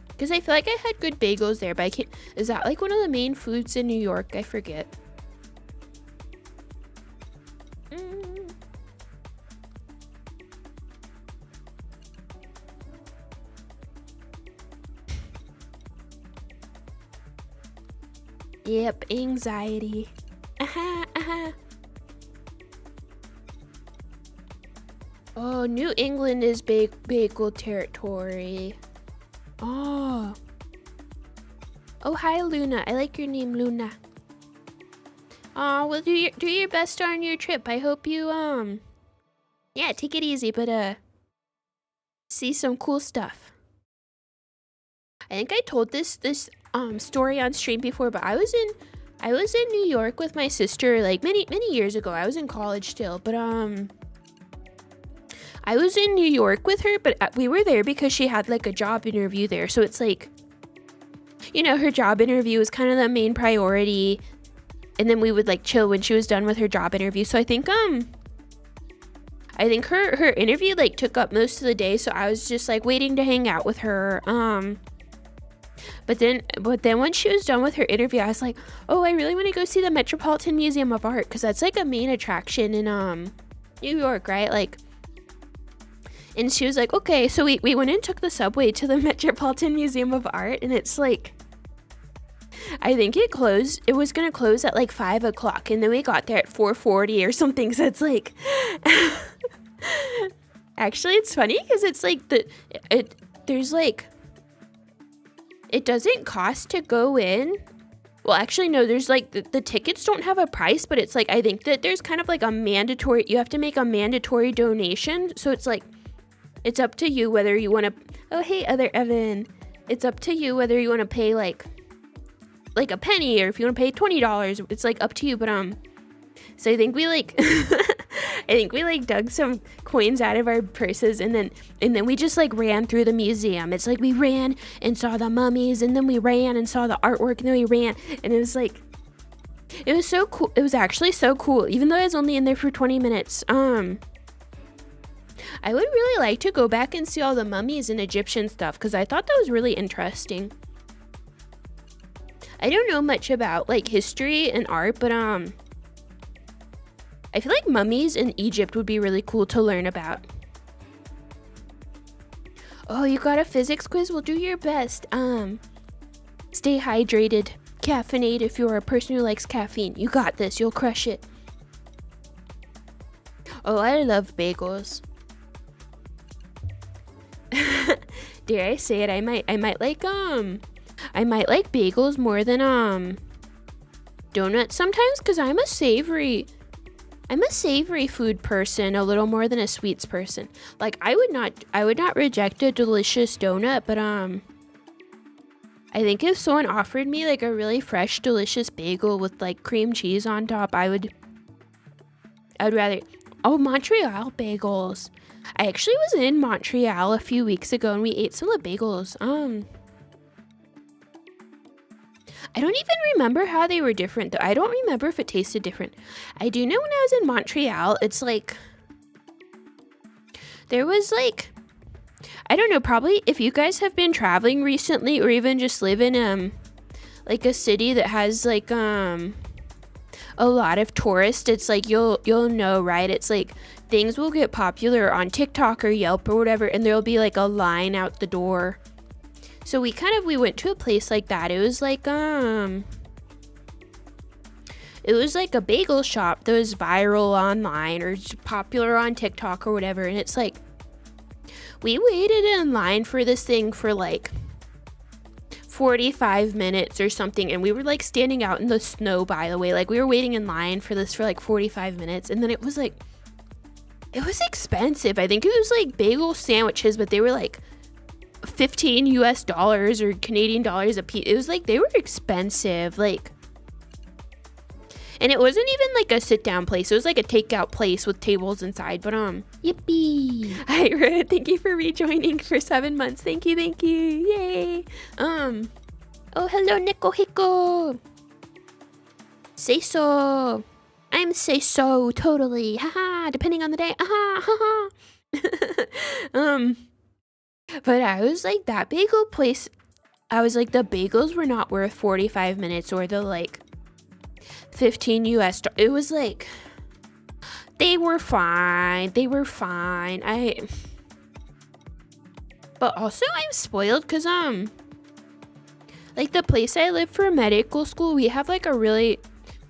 Because I feel like I had good bagels there, but I can't. Is that like one of the main foods in New York? I forget. Yep, anxiety. Oh, New England is bagel territory. Oh, hi Luna. I like your name, Luna. Oh, well, do your best on your trip. I hope you yeah, take it easy, but see some cool stuff. I think I told this story on stream before, but I was in New York with my sister like many years ago. I was in college still, but I was in New York with her, but we were there because she had like a job interview there. So it's like, you know, her job interview was kind of the main priority, and then we would like chill when she was done with her job interview. So I think her interview like took up most of the day, so I was just like waiting to hang out with her. But then when she was done with her interview, I was like, oh, I really want to go see the Metropolitan Museum of Art, because that's like a main attraction in New York, right? Like, and she was like, okay. So we went and took the subway to the Metropolitan Museum of Art, and it's like, I think it was gonna close at like 5 o'clock, and then we got there at 4:40 or something. So it's like actually it's funny because it's like there's like, it doesn't cost to go in. Well, actually, no, there's like the tickets don't have a price, but it's like, I think that there's kind of like a mandatory, you have to make a mandatory donation. So it's like, it's up to you whether you want to, oh, hey, other Evan. It's up to you whether you want to pay like a penny or if you want to pay $20. It's like up to you. But, so I think we like, I think we like dug some coins out of our purses and then we just like ran through the museum. It's like we ran and saw the mummies and then we ran and saw the artwork and then we ran and it was like, it was so cool. It was actually so cool, even though I was only in there for 20 minutes. I would really like to go back and see all the mummies and Egyptian stuff because I thought that was really interesting. I don't know much about like history and art, but I feel like mummies in Egypt would be really cool to learn about. Oh, you got a physics quiz? Well, do your best. Stay hydrated. Caffeinate if you're a person who likes caffeine. You got this. You'll crush it. Oh, I love bagels. Dare I say it? I might like bagels more than donuts sometimes because I'm a savory food person a little more than a sweets person. Like I would not reject a delicious donut, but I think if someone offered me like a really fresh delicious bagel with like cream cheese on top, I would rather. Oh, Montreal bagels. I actually was in Montreal a few weeks ago and we ate some of the bagels. I don't even remember how they were different though. I don't remember if it tasted different. I do know when I was in Montreal, it's like, there was like, I don't know, probably if you guys have been traveling recently or even just live in like a city that has like a lot of tourists, it's like you'll know, right? It's like things will get popular on TikTok or Yelp or whatever and there'll be like a line out the door. So we went to a place like that. It was like a bagel shop that was viral online or popular on TikTok or whatever. And it's like, we waited in line for this thing for like 45 minutes or something. And we were like standing out in the snow, by the way. Like we were waiting in line for this for like 45 minutes. And then it was like, it was expensive. I think it was like bagel sandwiches, but they were like $15 US or Canadian dollars a piece. It was like they were expensive, like, and it wasn't even like a sit down place. It was like a takeout place with tables inside. But yippee! Hi, thank you for rejoining for 7 months. Thank you, yay! Oh, hello, Nico Hiko. Say so. I'm say so totally. Haha. Depending on the day. Haha. But I was like, that bagel place, I was like, the bagels were not worth 45 minutes or the like 15 US. It was like, they were fine. But also I'm spoiled because, like the place I live for medical school, we have like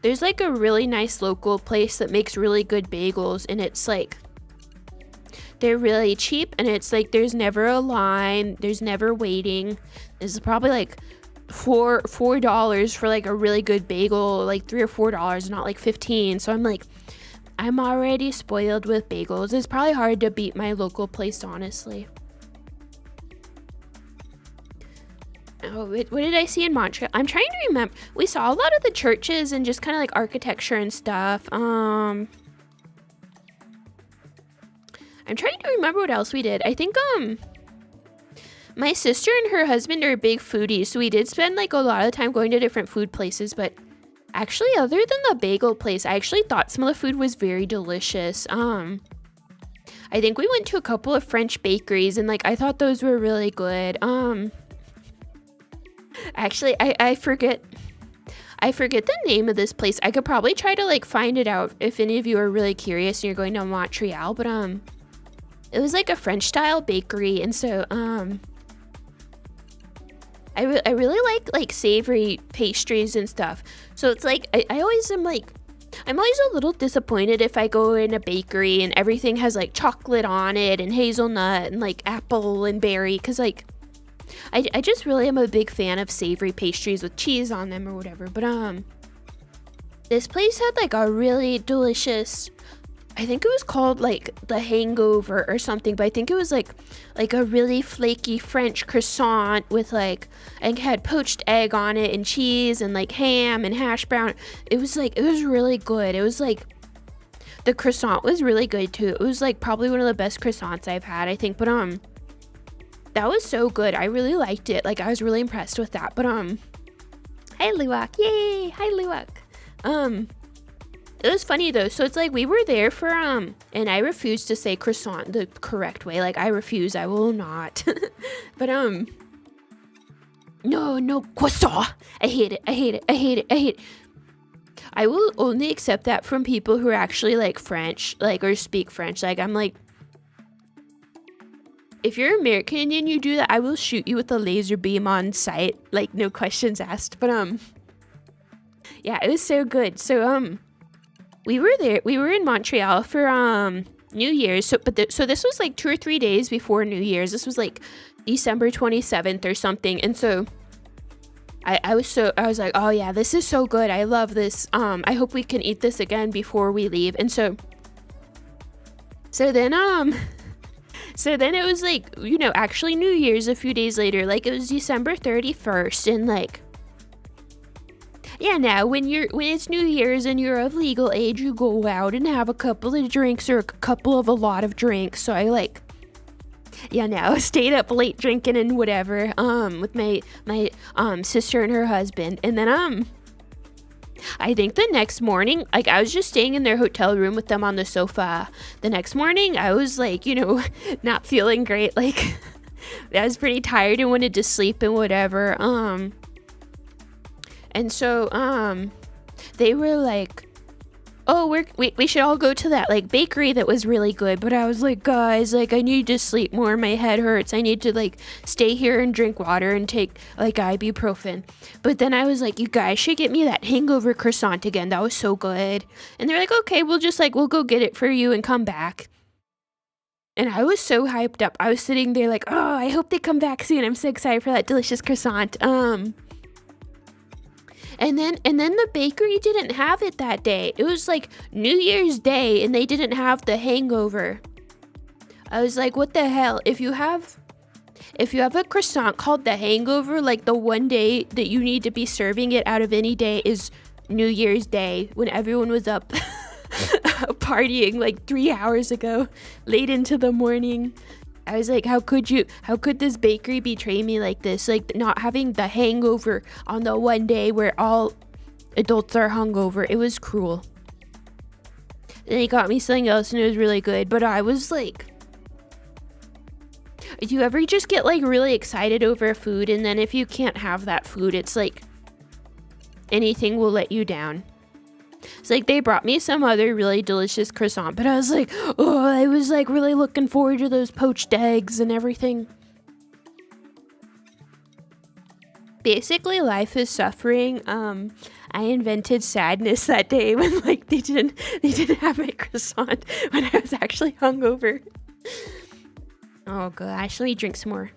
there's like a really nice local place that makes really good bagels and it's like, they're really cheap and it's like there's never a line, there's never waiting. This is probably like $4 for like a really good bagel, like $3 or $4, not like 15. So I'm like, I'm already spoiled with bagels. It's probably hard to beat my local place, honestly. Oh, what did I see in Montreal? I'm trying to remember. We saw a lot of the churches and just kind of like architecture and stuff. I'm trying to remember what else we did. I think my sister and her husband are big foodies, so we did spend like a lot of time going to different food places. But actually, other than the bagel place, I actually thought some of the food was very delicious. I think we went to a couple of French bakeries and like I thought those were really good. Actually, I forget the name of this place. I could probably try to like find it out if any of you are really curious and you're going to Montreal, but it was like a French style bakery, and so I really like savory pastries and stuff. So it's like I always am like, I'm always a little disappointed if I go in a bakery and everything has like chocolate on it and hazelnut and like apple and berry, because like I just really am a big fan of savory pastries with cheese on them or whatever. But this place had like a really delicious, I think it was called like the Hangover or something, but I think it was like a really flaky French croissant with like, and had poached egg on it and cheese and like ham and hash brown. It was really good. It was like, the croissant was really good too. It was like probably one of the best croissants I've had, I think. But that was so good. I really liked it. Like I was really impressed with that. But hi Luwak. Yay! Hi Luwak. It was funny though. So it's like we were there for and I refuse to say croissant the correct way. Like I refuse. I will not. But no croissant. I hate it. I will only accept that from people who are actually like French, like, or speak French. Like I'm like, if you're American and you do that, I will shoot you with a laser beam on sight. Like no questions asked. But yeah, it was so good. So we were there. We were in Montreal for New Year's. So so this was like 2 or 3 days before New Year's. This was like December 27th or something. And so I was like, oh yeah, this is so good. I love this. I hope we can eat this again before we leave. And so then it was like, you know, actually New Year's a few days later. Like it was December 31st, and like, yeah, now when it's New Year's and you're of legal age, you go out and have a couple of drinks or a lot of drinks. So I like, yeah, now stayed up late drinking and whatever, with my sister and her husband. And then, I think the next morning, like I was just staying in their hotel room with them on the sofa. The next morning I was like, you know, not feeling great. Like I was pretty tired and wanted to sleep and whatever. And so, they were like, oh, we should all go to that like bakery that was really good. But I was like, guys, like I need to sleep more. My head hurts. I need to like stay here and drink water and take like ibuprofen. But then I was like, you guys should get me that Hangover croissant again. That was so good. And they're like, okay, we'll go get it for you and come back. And I was so hyped up. I was sitting there like, oh, I hope they come back soon. I'm so excited for that delicious croissant. And then the bakery didn't have it that day. It was like New Year's Day and they didn't have the Hangover. I was like, what the hell? If you have a croissant called the Hangover, like the one day that you need to be serving it out of any day is New Year's Day, when everyone was up partying like 3 hours ago, late into the morning. I was like, how could this bakery betray me like this? Like not having the Hangover on the one day where all adults are hungover. It was cruel. And they got me something else and it was really good. But I was like, do you ever just get like really excited over food, and then if you can't have that food, it's like anything will let you down? It's like they brought me some other really delicious croissant, but I was like, oh, I was like really looking forward to those poached eggs and everything. Basically, life is suffering. I invented sadness that day when like they didn't have my croissant when I was actually hungover. Oh gosh, let me drink some more.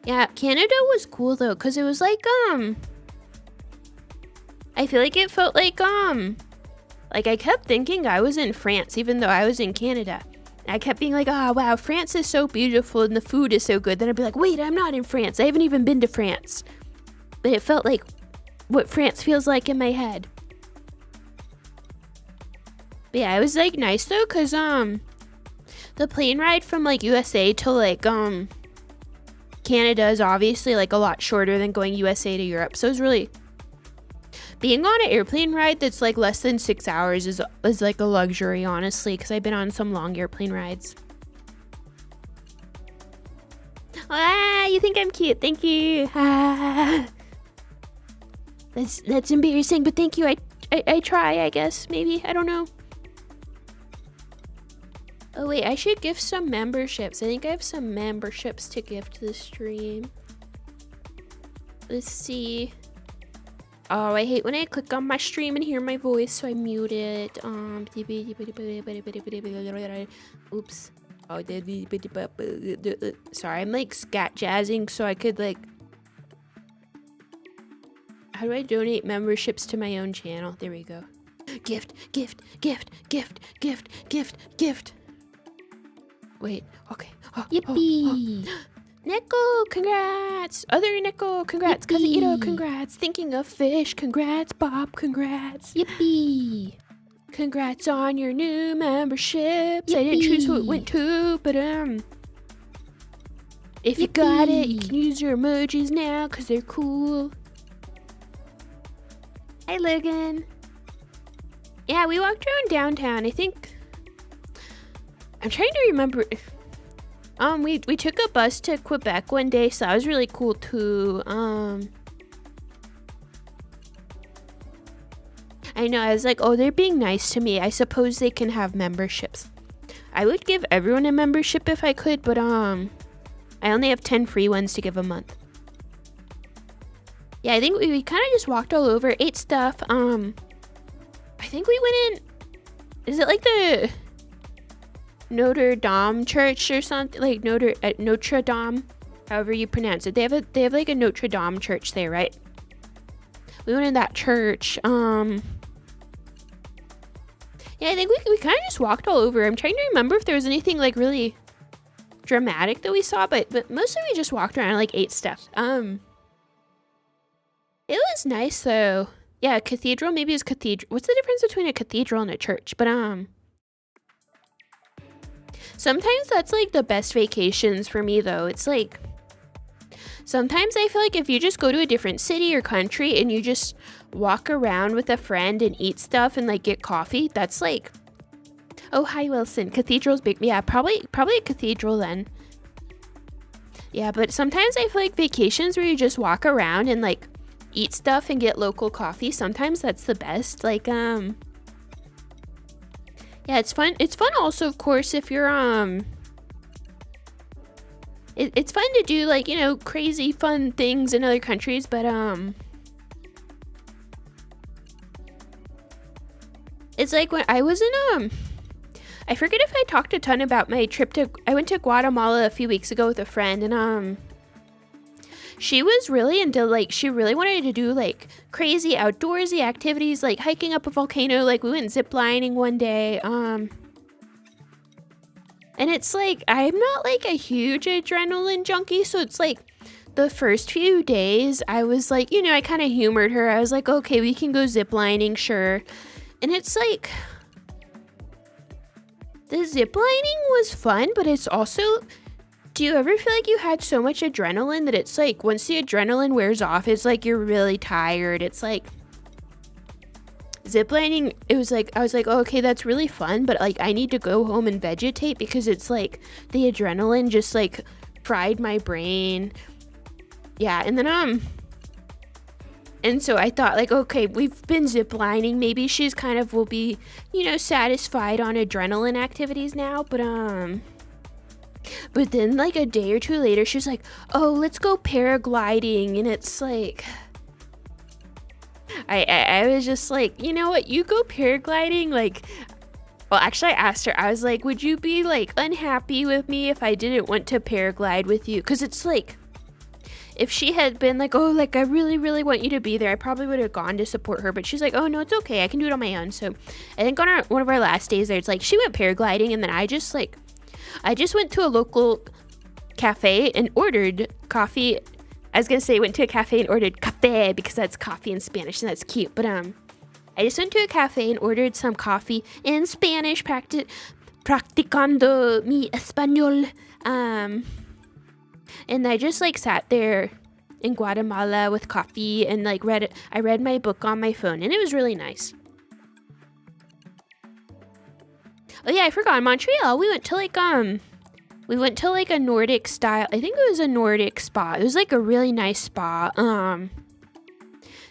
Yeah, Canada was cool though, cause it was like I feel like it felt like I kept thinking I was in France even though I was in Canada. I kept being like, oh wow, France is so beautiful and the food is so good. Then I'd be like, wait, I'm not in France. I haven't even been to France. But it felt like what France feels like in my head. But yeah, it was like nice though, cause the plane ride from like USA to like Canada is obviously like a lot shorter than going USA to Europe. So it's really, being on an airplane ride that's like less than 6 hours is like a luxury, honestly, because I've been on some long airplane rides. Ah, you think I'm cute? Thank you. Ah. That's embarrassing, but thank you. I try, I guess. Maybe. I don't know. Oh wait, I should give some memberships. I think I have some memberships to give to the stream. Let's see. Oh, I hate when I click on my stream and hear my voice, so I mute it. Oops. Oh, sorry, I'm like scat jazzing so I could like... How do I donate memberships to my own channel? There we go. Gift, gift, gift, gift, gift, gift, gift. Wait, okay. Oh, Yippee! Oh. Neko, congrats! Other Neko, congrats! Kazuhiro, congrats! Thinking of fish, congrats! Bob, congrats! Yippee! Congrats on your new memberships! Yippee. I didn't choose who it went to, but if you got it, you can use your emojis now, because they're cool. Hi, Logan! Yeah, we walked around downtown, I think... I'm trying to remember... we took a bus to Quebec one day, so that was really cool too. I know, I was like, oh, they're being nice to me. I suppose they can have memberships. I would give everyone a membership if I could, but I only have 10 free ones to give a month. Yeah, I think we kind of just walked all over, ate stuff. I think we went in... Is it like the... Notre Dame Church or something, like Notre Dame, however you pronounce it. They have like a Notre Dame church there, right? We went in that church. Yeah, I think we kind of just walked all over. I'm trying to remember if there was anything like really dramatic that we saw, but mostly we just walked around and like ate stuff. It was nice though. Yeah, cathedral. Maybe it's cathedral. What's the difference between a cathedral and a church? But sometimes that's like the best vacations for me though. It's like, sometimes I feel like if you just go to a different city or country and you just walk around with a friend and eat stuff and like get coffee, that's like, oh, hi Wilson, cathedral's big. Yeah, probably a cathedral then. Yeah, but sometimes I feel like vacations where you just walk around and like eat stuff and get local coffee, sometimes that's the best. Like, yeah, it's fun. It's fun also, of course, if you're, it's fun to do, like, you know, crazy fun things in other countries, but, it's like when I was in, I forget if I talked a ton about my trip I went to Guatemala a few weeks ago with a friend, and, she was really into, like, she really wanted to do, like, crazy outdoorsy activities, like hiking up a volcano. Like, we went ziplining one day, and it's like, I'm not, like, a huge adrenaline junkie, so it's like, the first few days, I was like, you know, I kind of humored her. I was like, okay, we can go ziplining, sure. And it's like, the ziplining was fun, but it's also... Do you ever feel like you had so much adrenaline that it's like, once the adrenaline wears off, it's like you're really tired? It's like, ziplining, it was like, I was like, oh, okay, that's really fun, but like, I need to go home and vegetate because it's like, the adrenaline just like fried my brain. Yeah, and then, and so I thought like, okay, we've been ziplining, maybe she's kind of will be, you know, satisfied on adrenaline activities now, but then like a day or two later, she was like, oh, let's go paragliding. And it's like, I was just like, you know what, you go paragliding. Like, well, actually I asked her, I was like, would you be like unhappy with me if I didn't want to paraglide with you? Because it's like, if she had been like, oh, like I really, really want you to be there, I probably would have gone to support her. But she's like, oh no, it's okay, I can do it on my own. So I think on one of our last days there, it's like, she went paragliding, and then I just went to a local cafe and ordered coffee. I was gonna say went to a cafe and ordered café because that's coffee in Spanish and that's cute. But I just went to a cafe and ordered some coffee in Spanish, practicando mi español. And I just like sat there in Guatemala with coffee and like I read my book on my phone, and it was really nice. Oh yeah, I forgot. In Montreal, we went to like a Nordic style. I think it was a Nordic spa. It was like a really nice spa.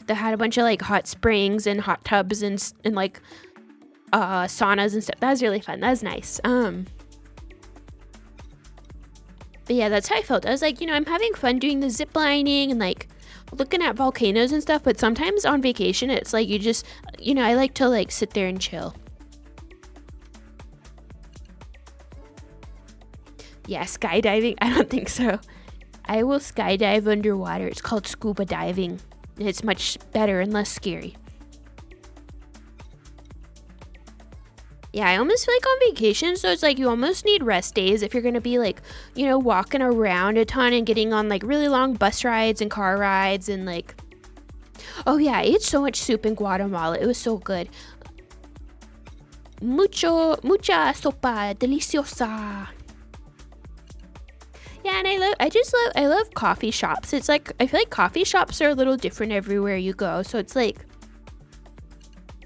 That had a bunch of like hot springs and hot tubs and like saunas and stuff. That was really fun. That was nice. But yeah, that's how I felt. I was like, you know, I'm having fun doing the zip lining and like looking at volcanoes and stuff, but sometimes on vacation it's like you just, you know, I like to like sit there and chill. Yeah, skydiving? I don't think so. I will skydive underwater. It's called scuba diving. It's much better and less scary. Yeah, I almost feel like on vacation, so it's like you almost need rest days if you're gonna be like, you know, walking around a ton and getting on like really long bus rides and car rides and like, oh yeah, I ate so much soup in Guatemala. It was so good. Mucha sopa deliciosa. Yeah, and I love coffee shops. It's like, I feel like coffee shops are a little different everywhere you go. So it's like,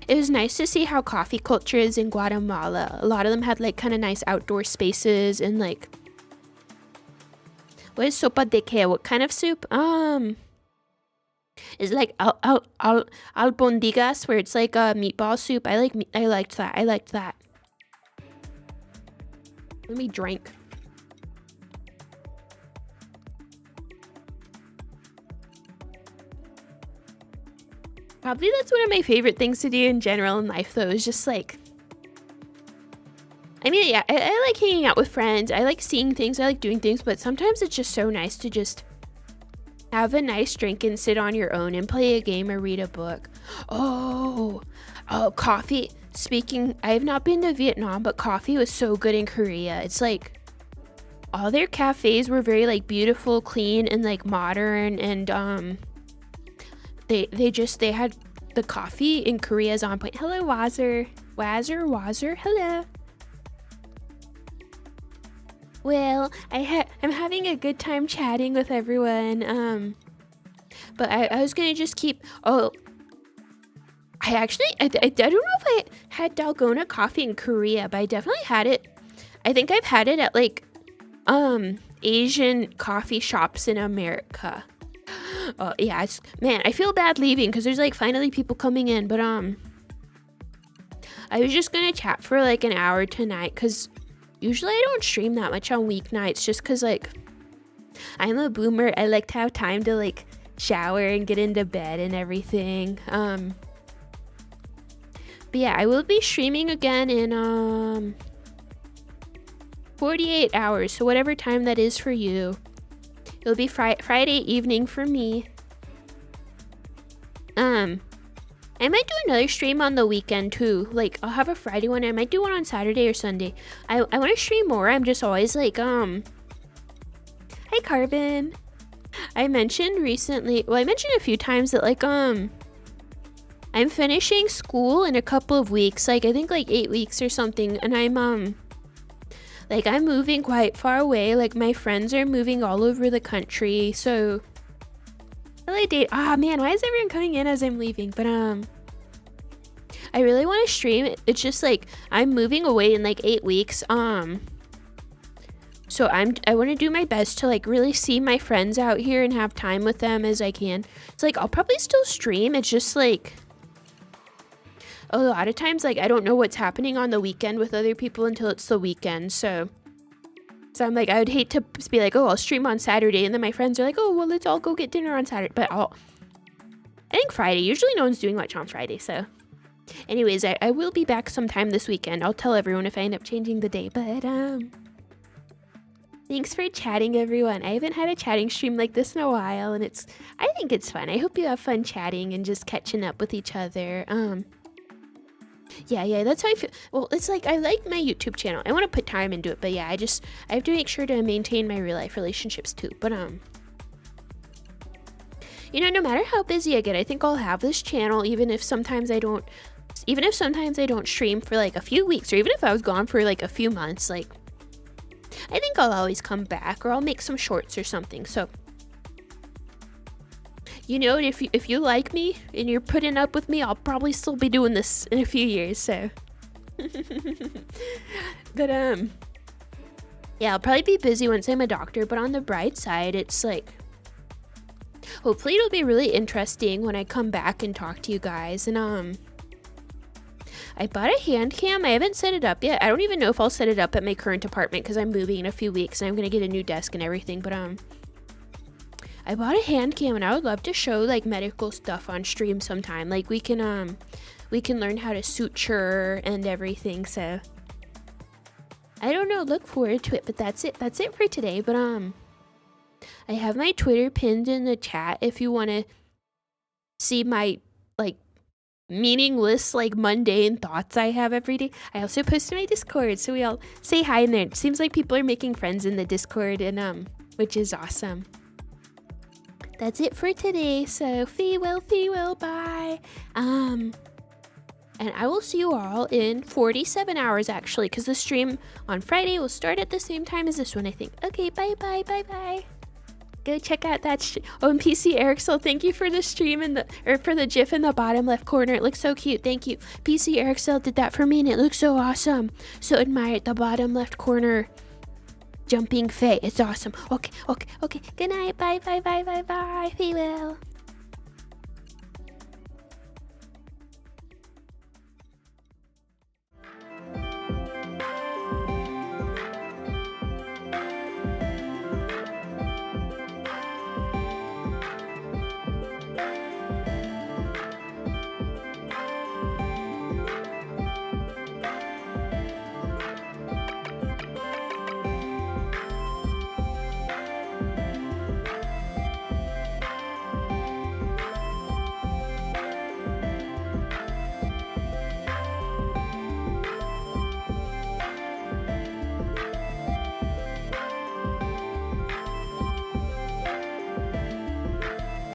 it was nice to see how coffee culture is in Guatemala. A lot of them had like kind of nice outdoor spaces and like, what is sopa de qué? What kind of soup? It's like albondigas, where it's like a meatball soup. I liked that. Let me drink. Probably that's one of my favorite things to do in general in life, though, is just like, I mean, yeah, I like hanging out with friends. I like seeing things. I like doing things. But sometimes it's just so nice to just have a nice drink and sit on your own and play a game or read a book. Oh, coffee. Speaking, I have not been to Vietnam, but coffee was so good in Korea. It's like all their cafes were very like beautiful, clean, and like modern, and they had the coffee in Korea is on point. Hello, Wazzer, hello. Well, I'm having a good time chatting with everyone. But I was gonna just keep. Oh, I don't know if I had dalgona coffee in Korea, but I definitely had it. I think I've had it at like Asian coffee shops in America. Oh yeah, man, I feel bad leaving because there's like finally people coming in, but I was just gonna chat for like an hour tonight because usually I don't stream that much on weeknights just because like I'm a boomer. I like to have time to like shower and get into bed and everything. But yeah, I will be streaming again in 48 hours, so whatever time that is for you. It'll be Friday evening for me. I might do another stream on the weekend too. Like, I'll have a Friday one. I might do one on Saturday or Sunday. I want to stream more. I'm just always like, hi Carbon. I mentioned recently, well, I mentioned a few times that like, I'm finishing school in a couple of weeks. Like, I think like 8 weeks or something. And I'm moving quite far away. Like, my friends are moving all over the country. So, man, why is everyone coming in as I'm leaving? But, I really want to stream. It's just, like, I'm moving away in, like, 8 weeks. So I want to do my best to, like, really see my friends out here and have time with them as I can. It's, like, I'll probably still stream. It's just, like, a lot of times, like, I don't know what's happening on the weekend with other people until it's the weekend, so I'm like, I would hate to be like, oh, I'll stream on Saturday, and then my friends are like, oh, well, let's all go get dinner on Saturday, but I think Friday, usually no one's doing much on Friday, so anyways, I will be back sometime this weekend. I'll tell everyone if I end up changing the day, but, thanks for chatting, everyone. I haven't had a chatting stream like this in a while, and I think it's fun. I hope you have fun chatting and just catching up with each other, Yeah, that's how I feel. Well, it's like, I like my YouTube channel. I want to put time into it, but yeah, I have to make sure to maintain my real life relationships too. But, you know, no matter how busy I get, I think I'll have this channel, even if sometimes I don't stream for like a few weeks, or even if I was gone for like a few months, like, I think I'll always come back, or I'll make some shorts or something. So, you know, if you like me and you're putting up with me, I'll probably still be doing this in a few years, so. But, yeah, I'll probably be busy once I'm a doctor, but on the bright side, it's like, hopefully it'll be really interesting when I come back and talk to you guys. And, I bought a hand cam. I haven't set it up yet. I don't even know if I'll set it up at my current apartment because I'm moving in a few weeks and I'm going to get a new desk and everything, but, I bought a hand cam and I would love to show like medical stuff on stream sometime. Like we can learn how to suture and everything. So I don't know, look forward to it, but that's it for today. But I have my Twitter pinned in the chat if you want to see my like meaningless like mundane thoughts I have every day. I also post my Discord, so we all say hi in there. It seems like people are making friends in the Discord, and which is awesome. That's it for today. So farewell, bye. And I will see you all in 47 hours actually, because the stream on Friday will start at the same time as this one, I think. Okay, bye. Go check out that oh, and PC Ericel, thank you for the stream for the GIF in the bottom left corner. It looks so cute. Thank you. PC Ericel did that for me and it looks so awesome. So admire it, the bottom left corner jumping Faye. It's awesome. Okay. Good night. Bye. Farewell.